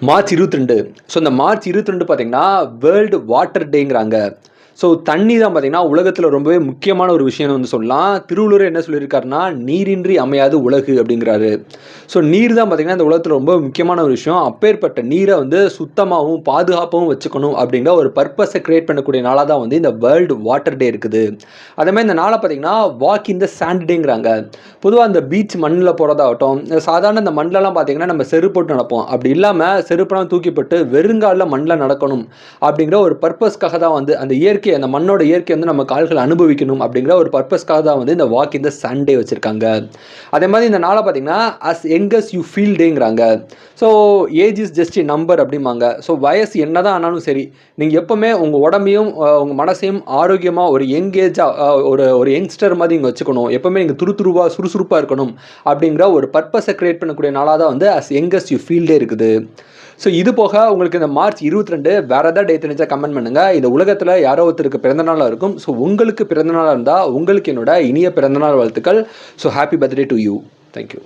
March 22. So இந்த March 22 பார்த்தீங்கன்னா world water டேங்கிறாங்க. So தண்ணி தான் பார்த்தீங்கன்னா உலகத்தில் ரொம்பவே முக்கியமான ஒரு விஷயம்னு வந்து சொல்லலாம். திருவள்ளுவர் என்ன சொல்லியிருக்காருன்னா, நீரின்றி அமையாது உலகு அப்படிங்கிறாரு. ஸோ நீர் தான் பார்த்தீங்கன்னா இந்த உலகத்தில் ரொம்ப முக்கியமான ஒரு விஷயம். அப்பேற்பட்ட நீரை வந்து சுத்தமாகவும் பாதுகாப்பாகவும் வச்சுக்கணும் அப்படிங்கிற ஒரு பர்பஸை கிரியேட் பண்ணக்கூடிய நாளாக தான் வந்து இந்த வேர்ல்டு வாட்டர் டே இருக்குது. அதேமாதிரி இந்த நாளை பார்த்தீங்கன்னா வாக் இன் த சாண்ட் டேங்கிறாங்க. பொதுவாக அந்த பீச் மண்ணில் போகிறதாகட்டும், சாதாரண இந்த மண்ணிலலாம் பார்த்தீங்கன்னா நம்ம செருப்பு போட்டு நடப்போம். அப்படி இல்லாமல் செருப்பெல்லாம் தூக்கிப்பட்டு வெறுங்காலில் மண்ணில் நடக்கணும் அப்படிங்கிற ஒரு பர்பஸ்க்காக தான் வந்து அந்த இயற்கை, அந்த மண்ணோட இயற்கை வந்து நம்ம கால்கள் அனுபவிக்கணும் அப்படிங்கிற ஒரு பர்பஸ்க்காக தான் வந்து இந்த வாக் இன் த சாண்ட் டே வச்சுருக்காங்க. அதே மாதிரி இந்த நாளை பார்த்தீங்கன்னா as young as you feel டேங்கிறாங்க. So age is just a number அப்படிம்பாங்க. ஸோ வயசு என்னதான் ஆனாலும் சரி, நீங்கள் எப்போவுமே உங்கள் உடம்பையும் உங்கள் மனசையும் ஆரோக்கியமாக ஒரு யங் ஏஜாக ஒரு யங்ஸ்டர் மாதிரி நீங்கள் வச்சுக்கணும். எப்போவுமே நீங்கள் துருதுருவாக சுறுசுறுப்பாக இருக்கணும் அப்படிங்கிற ஒரு பர்பஸை கிரியேட் பண்ணக்கூடிய நாளாக தான் வந்து as young as you feel they இருக்குது. ஸோ இது போக உங்களுக்கு இந்த மார்ச் 22 வேறு ஏதாவது டே தெரிஞ்சால் கமெண்ட் பண்ணுங்கள். இந்த உலகத்தில் யாரோ ஒருத்தருக்கு பிறந்தநாளாக இருக்கும். ஸோ உங்களுக்கு பிறந்தநாளாக இருந்தால் உங்களுக்கு என்னோட இனிய பிறந்தநாள் வாழ்த்துக்கள். So happy birthday to you. Thank you.